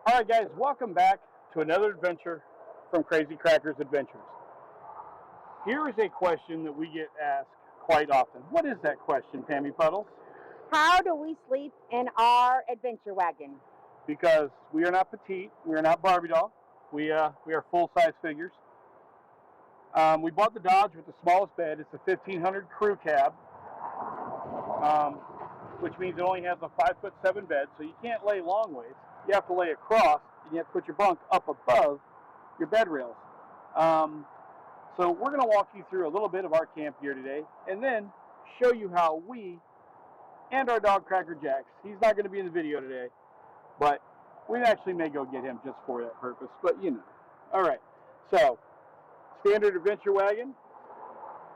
Alright guys, welcome back to another adventure from Crazy Crackers Adventures. Here is a question that we get asked quite often. What is that question, Pammy Puddles? How do we sleep in our adventure wagon? Because we are not petite, we are not Barbie doll, we are full-size figures. We bought the Dodge with the smallest bed. It's a 1500 crew cab, which means it only has a 5'7" bed, so you can't lay long ways. You have to lay across, and you have to put your bunk up above your bed rails. So we're going to walk you through a little bit of our camp gear today, and then show you how we and our dog Cracker Jacks, he's not going to be in the video today, but we actually may go get him just for that purpose, but you know. All right, so standard adventure wagon.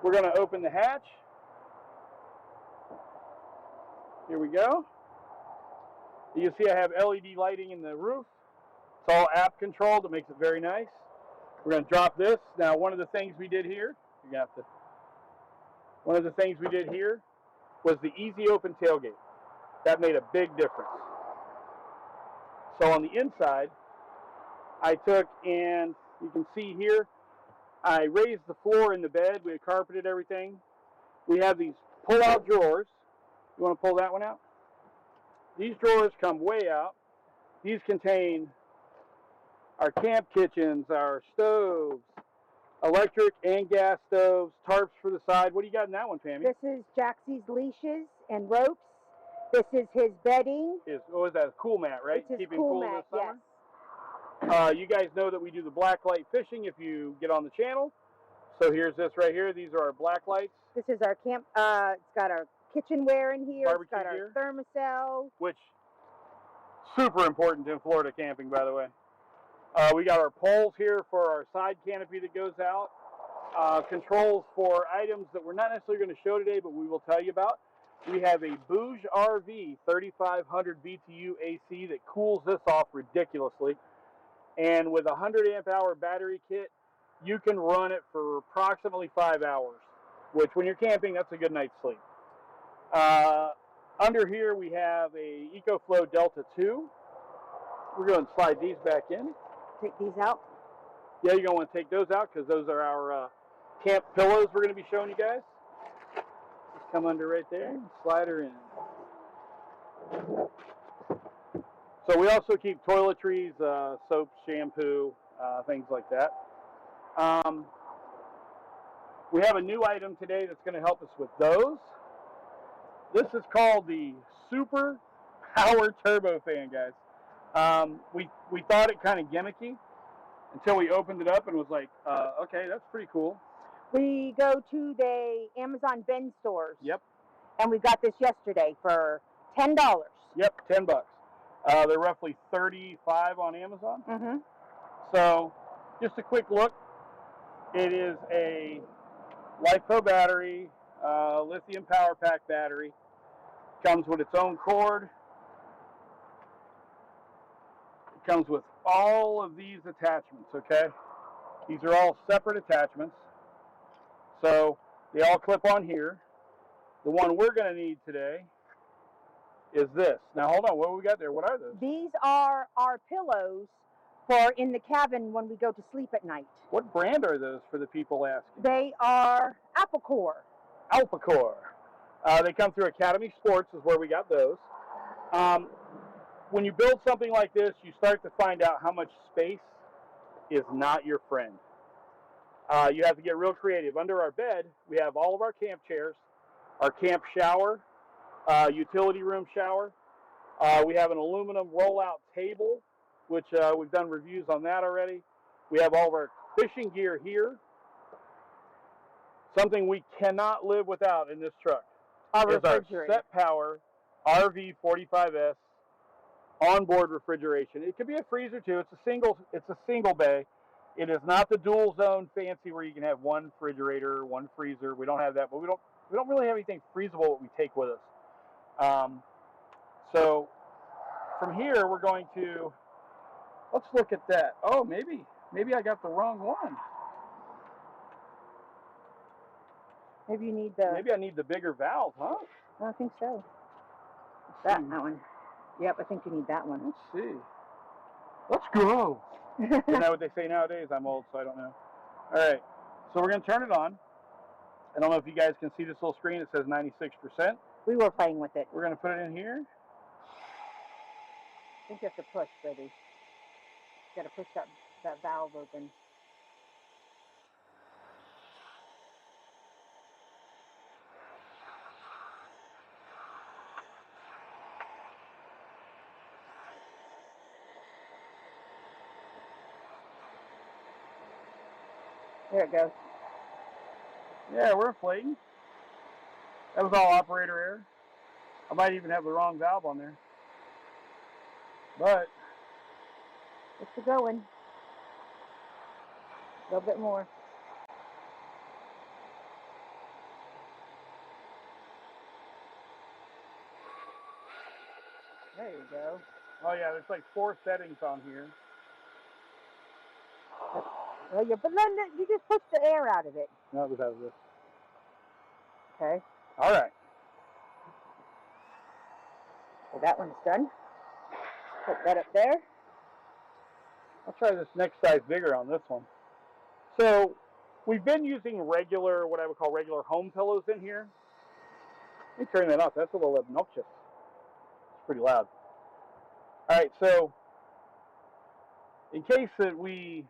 We're going to open the hatch. Here we go. You can see I have LED lighting in the roof. It's all app controlled. It makes it very nice. We're going to drop this. Now, one of the things we did here, was the easy open tailgate. That made a big difference. So on the inside, I took, and you can see here, I raised the floor in the bed. We had carpeted everything. We have these pull-out drawers. You want to pull that one out? These drawers come way out. These contain our camp kitchens, our stoves, electric and gas stoves, tarps for the side. What do you got in that one, Pammy? This is Jaxie's leashes and ropes. This is his bedding. Is that? A cool mat, right? It's his Keeping cool cool mat, this summer? You guys know that we do the black light fishing if you get on the channel. So here's this right here. These are our black lights. This is our camp. It's got our kitchenware in here. Barbecue it's got gear. our thermocell. Which, super important in Florida camping, by the way. We got our poles here for our side canopy that goes out. Controls for items that we're not necessarily going to show today, but we will tell you about. We have a Bouge RV 3500 BTU AC that cools this off ridiculously. And with a 100 amp hour battery kit, you can run it for approximately 5 hours, which when you're camping, that's a good night's sleep. Under here, we have a EcoFlow Delta 2. We're going to slide these back in. Take these out? Yeah, you're going to want to take those out because those are our camp pillows we're going to be showing you guys. Just come under right there and slide her in. So we also keep toiletries, soap, shampoo, things like that. We have a new item today that's going to help us with those. This is called the Super Power Turbo Fan, guys. We thought it kind of gimmicky until we opened it up and was like, okay, that's pretty cool. We go to the Amazon bin stores. Yep. And we got this yesterday for $10. Yep, $10. They're roughly $35 on Amazon. Mm-hmm. So, just a quick look. It is a LiFePro battery, lithium power pack battery. Comes with its own cord. It comes with all of these attachments, okay? These are all separate attachments. So, they all clip on here. The one we're going to need today is this. Now, hold on. What do we got there? What are those? These are our pillows for in the cabin when we go to sleep at night. What brand are those for the people asking? They are Alphacore. Alphacore. They come through Academy Sports is where we got those. When you build something like this, you start to find out how much space is not your friend. You have to get real creative. Under our bed, we have all of our camp chairs, our camp shower, utility room shower. We have an aluminum rollout table, which we've done reviews on that already. We have all of our fishing gear here. Something we cannot live without in this truck is our Set Power RV45S onboard refrigeration. It could be a freezer too. It's a single bay. It is not the dual zone fancy where you can have one refrigerator, one freezer. We don't have that, but we don't really have anything freezable that we take with us. So from here, we're going to, let's look at that. Oh, maybe I got the wrong one. Maybe you need the... Maybe I need the bigger valve, huh? I think so. That one. Yep, I think you need that one. Let's see. Let's go. Isn't that what they say nowadays? I'm old, so I don't know. All right, so we're going to turn it on. I don't know if you guys can see this little screen. It says 96%. We were playing with it. We're going to put it in here. I think you have to push, baby. You got to push that valve open. There it goes. Yeah, we're inflating. That was all operator error. I might even have the wrong valve on there. But it's going. A little bit more. There you go. Oh yeah, there's like 4 settings on here. Well, but then you just push the air out of it. No, it was out of this. Okay. All right. So that one's done. Put that up there. I'll try this next size bigger on this one. So we've been using regular, what I would call regular home pillows in here. Let me turn that off. That's a little obnoxious. It's pretty loud. All right, so in case that we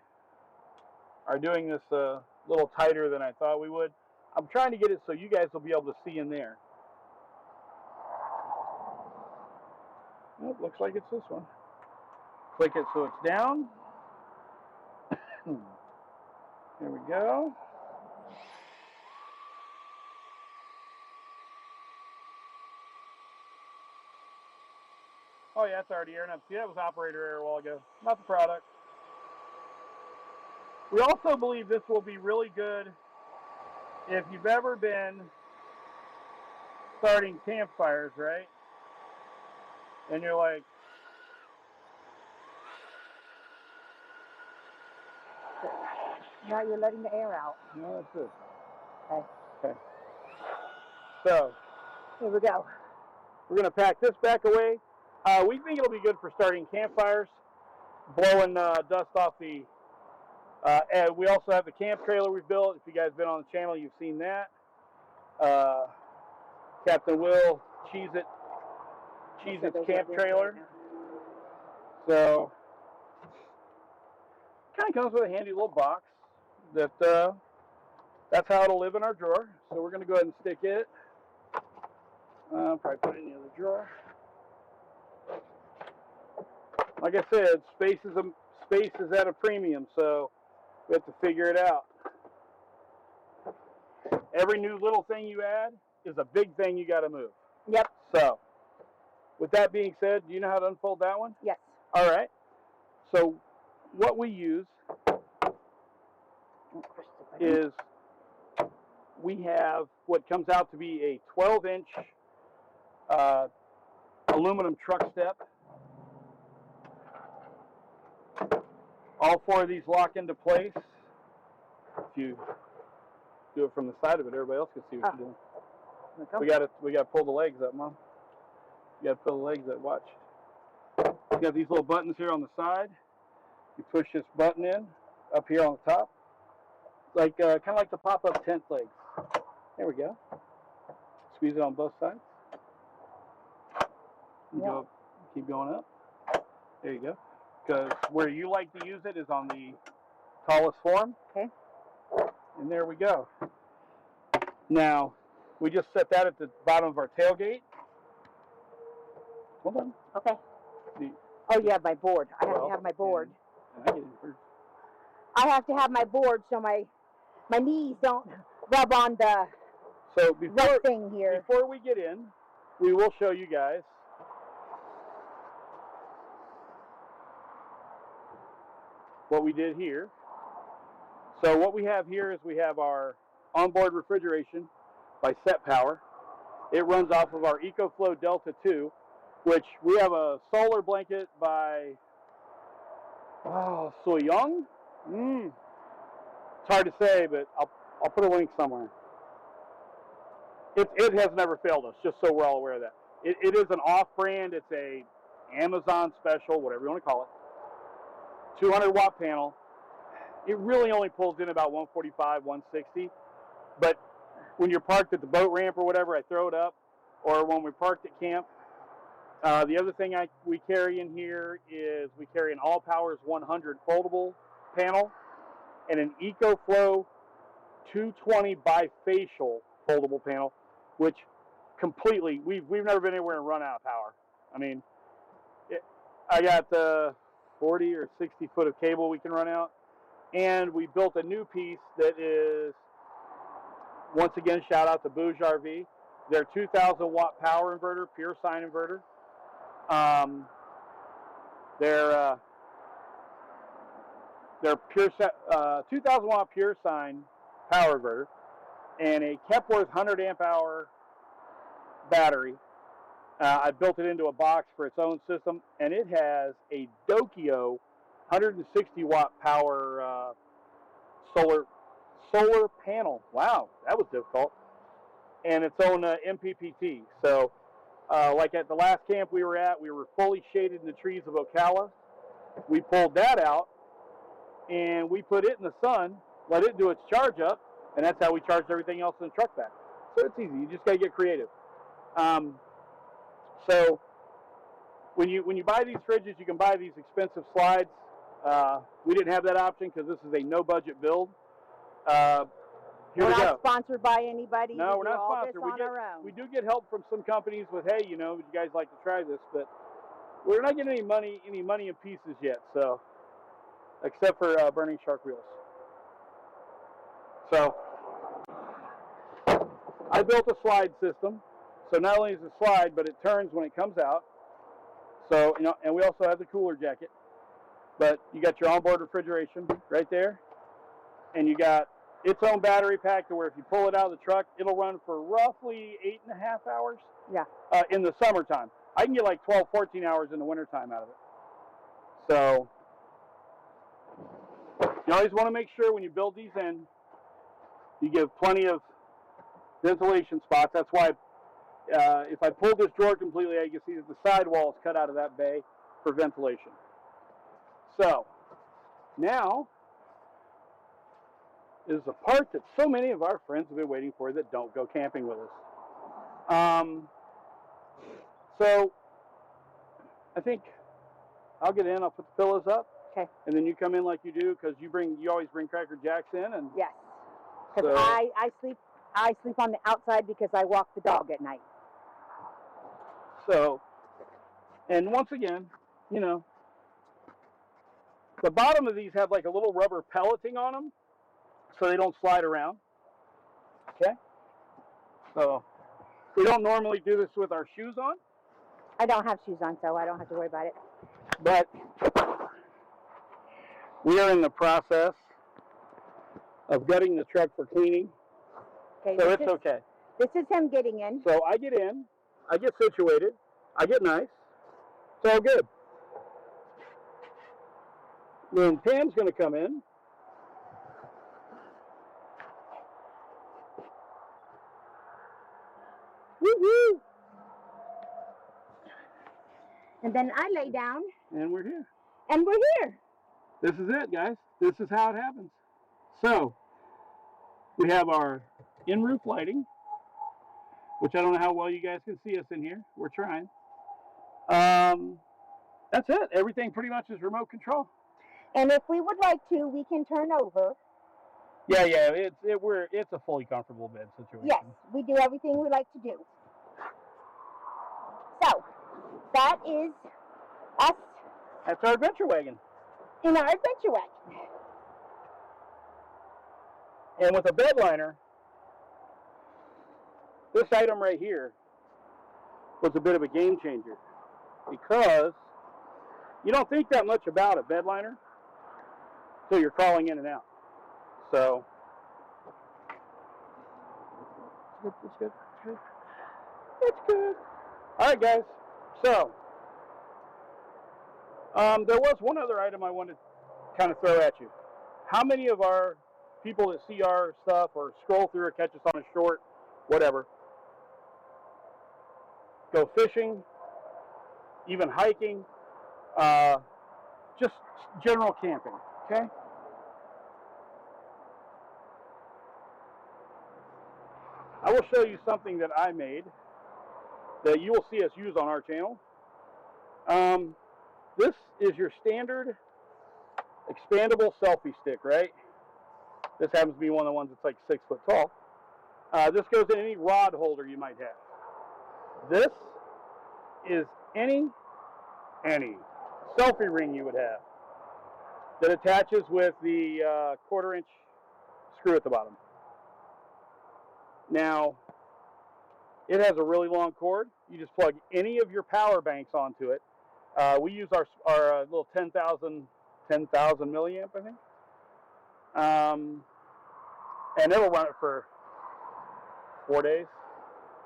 are doing this a little tighter than I thought we would, I'm trying to get it so you guys will be able to see in there. Oh, looks like it's this one. Click it so it's down. There we go. Oh yeah, it's already airing up. See, that was operator error a while ago, not the product. We also believe this will be really good if you've ever been starting campfires, right? And you're like, Now you're letting the air out. no, that's it. Okay. Okay. So, here we go. We're going to pack this back away. We think it'll be good for starting campfires, blowing dust off the. And we also have the camp trailer we built. If you guys have been on the channel, you've seen that. Captain Will Cheez-It camp trailer. So, kind of comes with a handy little box that that's how it'll live in our drawer. So we're going to go ahead and stick it. Probably put it in the other drawer. Like I said, space is at a premium, so we have to figure it out. Every new little thing you add is a big thing you got to move. Yep. So, with that being said, do you know how to unfold that one? Yes. All right. So, what we use is we have what comes out to be a 12-inch aluminum truck step. All 4 of these lock into place. If you do it from the side of it, everybody else can see what you're doing. We got to pull the legs up, Mom. You got to pull the legs up. Watch. You got these little buttons here on the side. You push this button in up here on the top, like kind of like the pop-up tent legs. There we go. Squeeze it on both sides. Go up, keep going up. There you go. Because where you like to use it is on the tallest form. Okay. And there we go. Now, we just set that at the bottom of our tailgate. Hold on. Okay. Oh, you have my board. I have to have my board. I get it first. I have to have my board so my knees don't rub on the red thing here. Before we get in, we will show you guys what we did here. So what we have here is we have our onboard refrigeration by Set Power. It runs off of our EcoFlow Delta 2, which we have a solar blanket by Soyoung. It's hard to say, but I'll put a link somewhere. It has never failed us, just so we're all aware of that. It is an off-brand. It's a Amazon special, whatever you want to call it. 200-watt panel. It really only pulls in about 145, 160. But when you're parked at the boat ramp or whatever, I throw it up. Or when we're parked at camp. The other thing we carry in here is we carry an All Powers 100 foldable panel and an EcoFlow 220 bifacial foldable panel, which completely, we've never been anywhere and run out of power. I mean, I got 40 or 60 foot of cable we can run out, and we built a new piece that is, once again, shout out to Bouge RV. Their 2,000 watt power inverter, pure sine inverter. Their pure 2,000 watt pure sine power inverter and a Kepworth 100 amp hour battery. I built it into a box for its own system, and it has a Dokio 160 watt power solar panel. Wow, that was difficult. And its own MPPT. So, like at the last camp we were at, we were fully shaded in the trees of Ocala. We pulled that out, and we put it in the sun, let it do its charge up, and that's how we charged everything else in the truck back. So it's easy. You just got to get creative. So when you buy these fridges, you can buy these expensive slides. We didn't have that option because this is a no-budget build. Here we're we not go. Sponsored by anybody. No, we're not sponsored. We do get help from some companies with, hey, you know, would you guys like to try this? But we're not getting any money in pieces yet. So, except for Burning Shark Wheels. So, I built a slide system. So not only is it a slide, but it turns when it comes out. So, you know, and we also have the cooler jacket. But you got your onboard refrigeration right there, and you got its own battery pack to where if you pull it out of the truck, it'll run for roughly 8.5 hours. Yeah. In the summertime. I can get like 12, 14 hours in the wintertime out of it. So you always want to make sure when you build these in, you give plenty of ventilation spots. That's why if I pull this drawer completely out, you can see that the sidewall is cut out of that bay for ventilation. So now is the part that so many of our friends have been waiting for that don't go camping with us. So I think I'll get in, I'll put the pillows up. Okay. And then you come in like you do, because you always bring Cracker Jacks in. And yes. Because I sleep on the outside because I walk the dog at night. So, and once again, you know, the bottom of these have like a little rubber pelleting on them, so they don't slide around. Okay? So, we don't normally do this with our shoes on. I don't have shoes on, so I don't have to worry about it. But we are in the process of gutting the truck for cleaning. Okay, so it's okay. This is him getting in. So I get in, I get situated, I get nice. It's all good. Then Pam's going to come in. Woo-hoo! And then I lay down. And we're here. And we're here. This is it, guys. This is how it happens. So, we have our in-roof lighting, which I don't know how well you guys can see us in here. We're trying. That's it. Everything pretty much is remote control. And if we would like to, we can turn over. Yeah. It's a fully comfortable bed situation. Yes, we do everything we like to do. So, that is us. That's our adventure wagon. In our adventure wagon. And with a bed liner, this item right here was a bit of a game changer, because you don't think that much about a bed liner until you're crawling in and out. So, it's good. It's good. All right, guys. So, there was one other item I wanted to kind of throw at you. How many of our people that see our stuff or scroll through or catch us on a short, whatever, go fishing, even hiking, just general camping, okay? I will show you something that I made that you will see us use on our channel. This is your standard expandable selfie stick, right? This happens to be one of the ones that's like 6 foot tall. This goes in any rod holder you might have. This is any selfie ring you would have that attaches with the 1/4-inch screw at the bottom. Now, it has a really long cord. You just plug any of your power banks onto it. We use our little 10,000 milliamp, I think. And it'll run it for 4 days.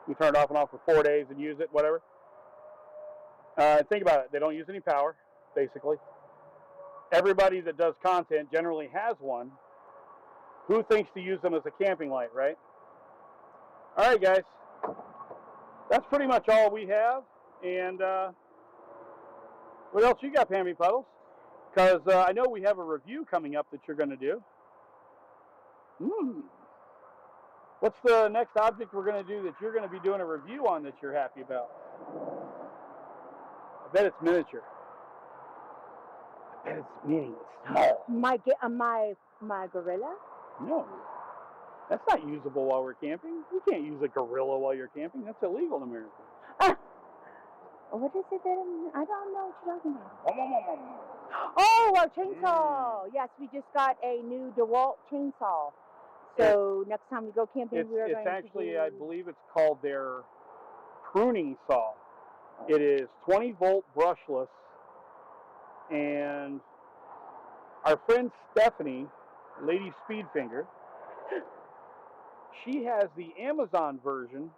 You turn it off and on for 4 days and use it, whatever. Think about it. They don't use any power, basically. Everybody that does content generally has one. Who thinks to use them as a camping light, right? All right, guys. That's pretty much all we have. And what else you got, Pammy Puddles? Because I know we have a review coming up that you're going to do. What's the next object we're going to do that you're going to be doing a review on that you're happy about? I bet it's miniature. I bet it's mini, small. My gorilla? No. That's not usable while we're camping. You can't use a gorilla while you're camping. That's illegal in America. What is it that I don't know what you're talking about. Oh, our chainsaw. Yes, we just got a new DeWalt chainsaw. So next time we go camping, we're going to It's actually, I believe it's called their pruning saw. It is 20-volt brushless. And our friend Stephanie, Lady Speedfinger, she has the Amazon version.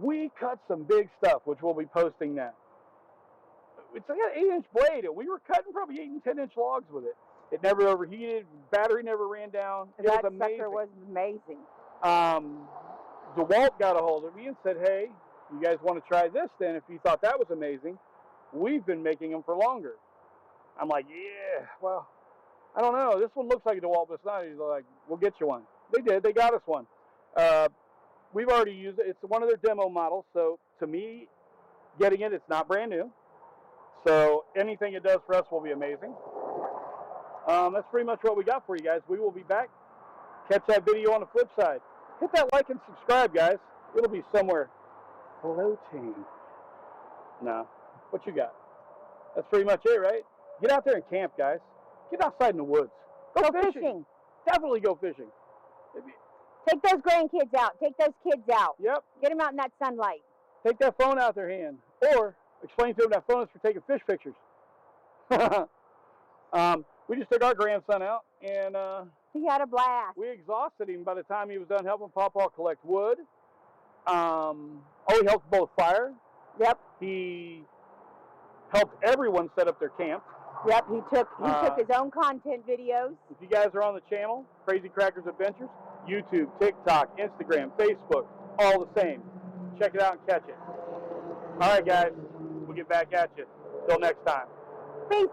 We cut some big stuff, which we'll be posting now. It's like an 8-inch blade, and we were cutting probably 8 and 10-inch logs with it. It never overheated. Battery never ran down. It was amazing. That sucker was amazing. DeWalt got a hold of me and said, hey, you guys want to try this then? If you thought that was amazing, we've been making them for longer. I'm like, yeah, well, I don't know. This one looks like a DeWalt, but it's not. He's like, we'll get you one. They did. They got us one. We've already used it. It's one of their demo models. So to me, getting it, it's not brand new. So anything it does for us will be amazing. That's pretty much what we got for you guys. We will be back. Catch that video on the flip side. Hit that like and subscribe, guys. It'll be somewhere floating. No. What you got? That's pretty much it, right? Get out there and camp, guys. Get outside in the woods. Go fishing. Definitely go fishing. Take those grandkids out. Take those kids out. Yep. Get them out in that sunlight. Take that phone out their hand. Or explain to them that phone is for taking fish pictures. We just took our grandson out, and he had a blast. We exhausted him by the time he was done helping Pawpaw collect wood. He helped both fire. Yep. He helped everyone set up their camp. Yep, he took his own content videos. If you guys are on the channel, Crazy Crackers Adventures, YouTube, TikTok, Instagram, Facebook, all the same. Check it out and catch it. All right, guys, we'll get back at you. Till next time. Peace.